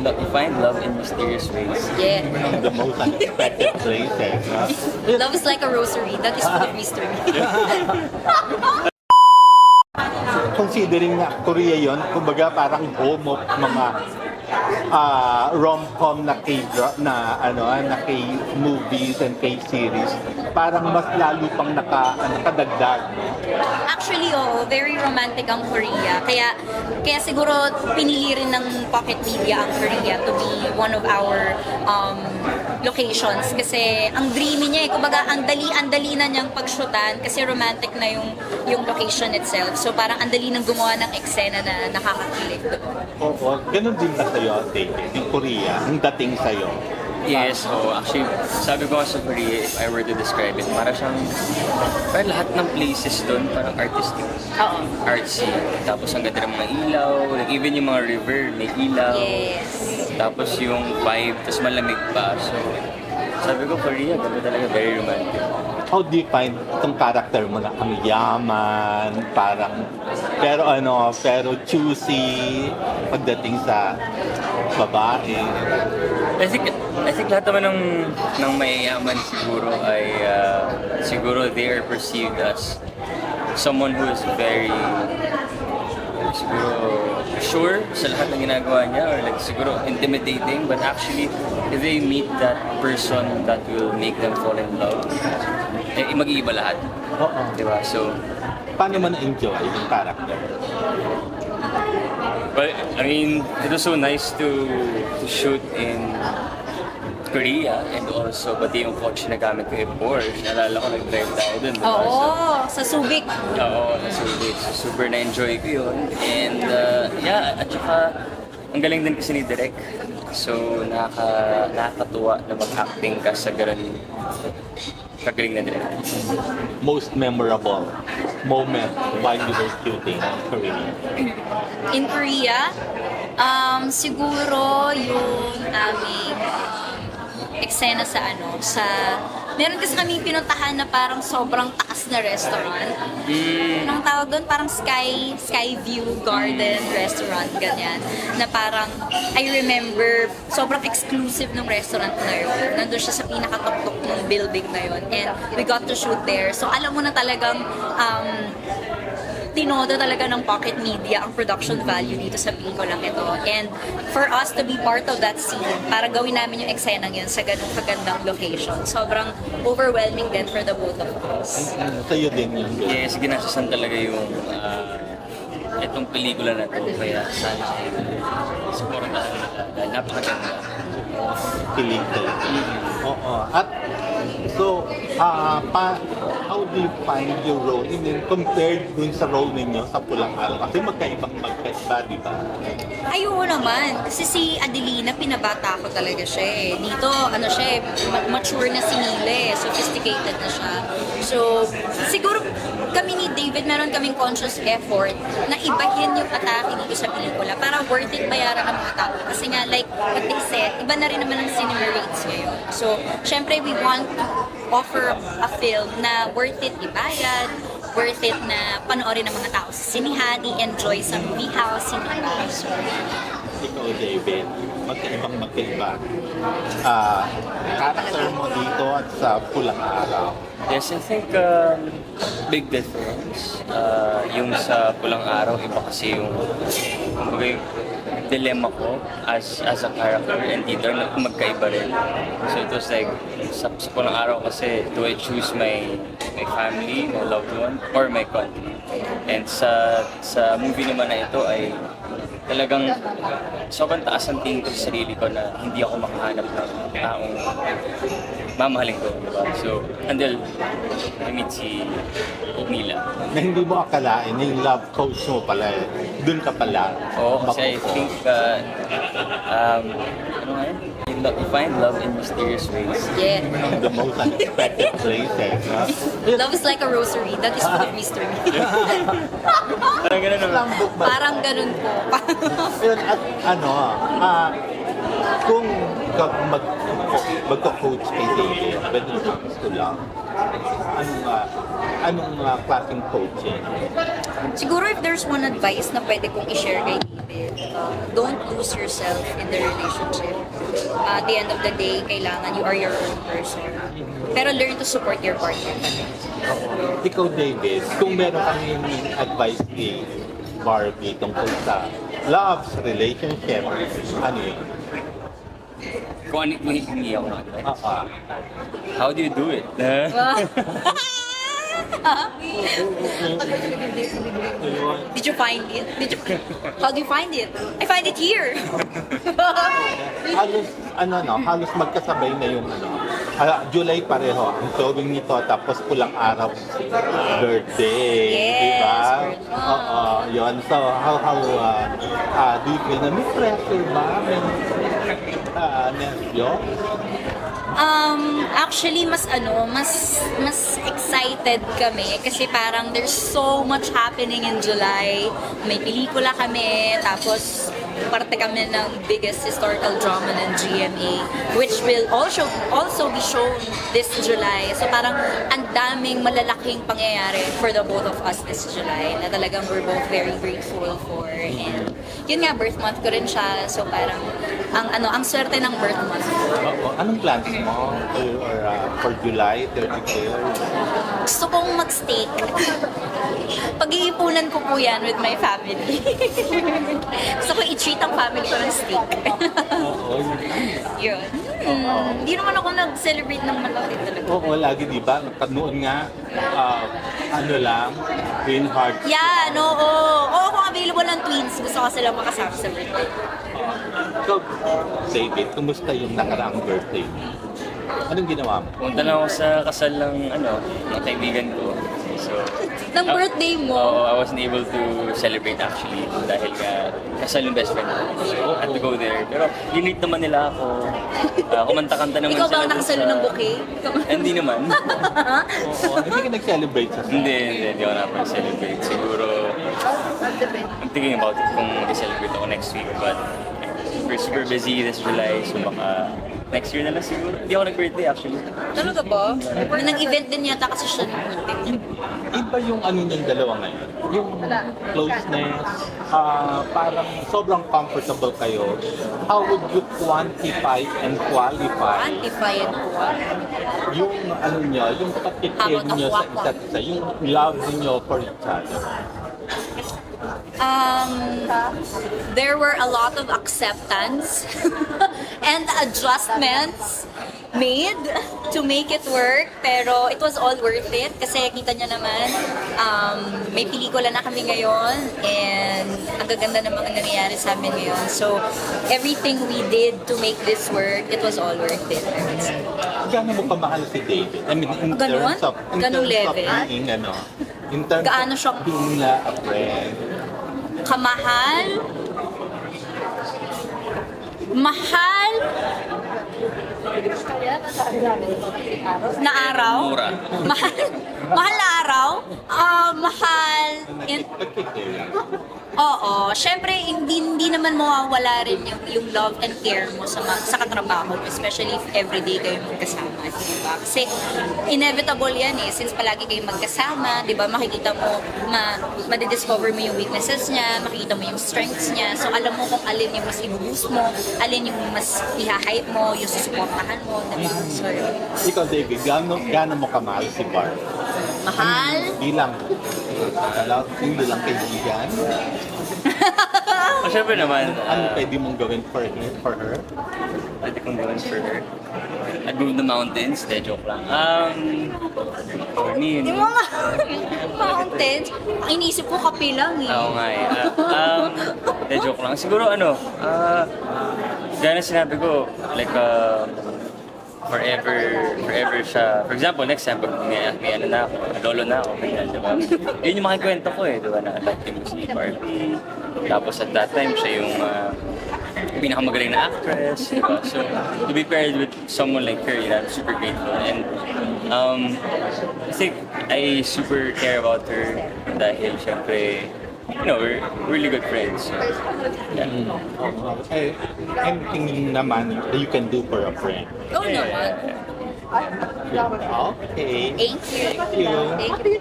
You find love in mysterious ways. Yeah. The most unexpected places. Huh? Love is like a rosary. That is full of mystery. Considering na Korea yon, kumbaga parang home of mga rom-com na K-movies and K-series, parang mas lalo pang nakadagdag. Actually, very romantic ang Korea. Kaya siguro pinili rin ng Pocket Media ang Korea to be one of our locations. Kasi ang dreamy niya kumbaga ang dali na niyang pag-shootan kasi romantic na yung location itself. So parang ang dali nang gumawa ng eksena na nakakakilig doon. Oo, ganun din ba sa'yo, David? Yung Korea, ang dating sa'yo? Yes, actually, sabi ko nga sa Korea, if I were to describe it, parang lahat ng places doon, parang artistic. Oo. Artsy. Tapos ang ganda ng mga ilaw, like even yung mga river, may ilaw. Yes. Tapos yung vibe, tapos malamig pa. So, sabi ko, Korea, ganda talaga, very romantic. How do you find itong character mo na ang yaman, pero choosy pagdating sa babae? I think lahat naman ng mayayaman siguro ay siguro they are perceived as someone who is very siguro sure sa lahat ng ginagawa niya or like siguro intimidating, but actually if they meet that person that will make them fall in love, mag-iiba lahat. Oo. Diba? So, Paano mo na-enjoy yung character? but I mean, it was so nice to shoot in Korea and also pati yung coach na gamit ko yung Porsche. Nalala ko nag-drive tayo dun. Diba? Oo, sa Subic. Oo, super na-enjoy ko yun. And yeah, at saka ang galing din kasi ni Direk. So nakakatuwa na mag-acting ka sa ganun kagaling na Direk. Most memorable moment while you were shooting in Korea? In Korea, siguro yung aming eksena sa meron kasi kami pinuntahan na parang sobrang taas na restaurant. Anong tawag doon? Parang sky view garden restaurant, ganyan. Na parang, I remember, sobrang exclusive ng restaurant na yun. Nandun siya sa pinakatuktok ng building na yun. And we got to shoot there. So alam mo na talagang, tinodo talaga ng Pocket Media ang production value dito sa pelikulang ito. And for us to be part of that scene, para gawin namin yung eksenang yun sa ganung kagandang location, sobrang overwhelming din for the both of us. Sa'yo din yun. Yes, ginasasan talaga yung itong pelikula na to. Kaya sana supportahan nila. Napakaganda. Kilig talaga. Oo. At so, how do you find your role compared dun sa role ninyo sa Pulang Araw? Kasi magkaiba, di ba? Ayoko naman. Kasi si Adelina, pinabata ko talaga siya eh. Dito, mature na si Nile. Sophisticated na siya. So, siguro kami ni David, meron kaming conscious effort na ibahin yung atake dito sa pelikula para worth it bayaran ang mga tao. Kasi nga, like what they said, iba na rin naman ang cinema rates ngayon. So, syempre, we want to offer a film na worth it ibayad, worth it na panoorin ng mga tao sa sinihan, i-enjoy sa movie house, cinema. So, Ikaw, David, magkaiba. Character mo dito at sa Pulang Araw. Yes, I think big difference. Yung sa Pulang Araw, iba kasi yung dilemma ko as a character, and dito magkaiba rin. So it was like, sa Pulang Araw kasi, do I choose my family, my loved one, or my country? And sa movie naman na ito ay talagang sobrang taas ang tingin ko sa sarili ko na hindi ako makahanap ng taong mamahalin ko, diba? So, until I meet si Mila. Na hindi mo akalain, yung love coach mo pala, dun ka pala. Oo, kasi I think, ano nga yun? You find love in mysterious ways. yeah. The most unexpected places. Huh? Love is like a rosary. That is full of mystery. Parang ganun naman. Lambok ba? Parang ganun po. Yun, at kung magko-coach kay David when it comes to love, anong klaseng coaching? Siguro if there's one advice na pwede kong i-share kay David, it. Don't lose yourself in the relationship. At the end of the day, kailangan you are your own person. Pero learn to support your partner. Ikaw, David, kung meron kang advice kay Barbie tungkol sa love, relationship, ano yun? Kung ano yung hindi ako ng advice. Ah, How do you do it? Did you find it? How do you find it? I find it here. halos magkasabay na yung July pareho, ang showing nito, tapos pulang araw, birthday, Yes, di ba? birthday. Oo, yun. So, how do you feel na may pressure ba? May nervyo? Actually mas excited kami kasi parang there's so much happening in July. May pelikula kami, tapos parte kami ng biggest historical drama ng GMA, which will also be shown this July. So parang ang daming malalaking pangyayari for the both of us this July na talagang we're both very grateful for. And yun nga, birth month ko rin siya. So parang ang swerte ng birth month ko. Oo. Anong plans mo for July 31st? Gusto kong mag-steak. Pag-iipunan ko po yan with my family. Gusto ko i-treat ang family ko ng steak. Oo. Yun. Hindi naman ako nag-celebrate ng malaki talaga. Oo, lagi di ba? Noon nga, Twin Hearts. Yan, oo, kung available ng twins, gusto ko sila makasama sa birthday. So, David, kumusta yung nakaraang birthday mo? Anong ginawa mo? Punta lang ako sa kasal ng kaibigan ko. So, Ng birthday mo? I wasn't able to celebrate actually dahil nga kasal yung best friend ko. So, I had to go there. Pero linit naman nila ako. Kumanta-kanta naman Ikaw ba sila ang dun nakasalo sa- ng bouquet? Hindi naman. Oo, hindi ka nag-celebrate sa hindi ako nakapag-celebrate. Siguro, I'm thinking about it kung mag-celebrate ako next week. But we're super busy this July, so baka next year na lang siguro. Hindi ako nag-birthday actually. Talaga ba? Nag-event din yata kasi siya ng birthday niya. Iba yung niyong dalawa ngayon. Yung closeness, parang sobrang comfortable kayo. How would you quantify and qualify Quantify and yung yung pag-care Habang niyo ako sa isa't isa, yung love niyo for each other? There were a lot of acceptance and adjustments made to make it work, pero it was all worth it kasi kita niya naman may pelikula na kami ngayon and ang gaganda ng mga nangyayari sa amin ngayon. So everything we did to make this work, it was all worth it. Gaano mo kamahal si David? I mean, in Ganon? terms of, Ganong level? being, in terms Gaano of siya- being a friend. Kamahal? Mahal? Na araw? Mura. Mahal na araw? Mahal. Nagkikare. Oo. Siyempre, hindi naman mawawala rin yung love and care mo sa katrabaho, especially if everyday kayo magkasama, diba? Kasi inevitable yan Since palagi kayo magkasama, diba, makikita mo, madidiscover mo yung weaknesses niya, makikita mo yung strengths niya. So, alam mo kung alin yung mas i-boost mo, alin yung mas i-hype mo, yung susuportahan mo, diba? So, Ikaw, David, gaano mo kamahal si Barb? mahal? Bilang kaibigan? Siyempre naman, Ano pwede mong gawin for her? pwede kong gawin for her. I'd move the mountains. Joke lang. For me, Yung mga mountains, ang inisip ko kape lang Oo nga joke lang. Siguro gaya na sinabi ko, like, forever siya. For example, next time, pag may na ako, lolo na ako, ganyan, diba? Yun yung makikwento ko diba, na like yung si Barbie. Tapos at that time, siya yung pinakamagaling na actress, diba? So, to be paired with someone like her, I'm super grateful. And I think I super care about her dahil syempre, we're really good friends. So, yeah. Anything naman that you can do for a friend? Oo naman. Okay. Thank you. Thank you. Thank you.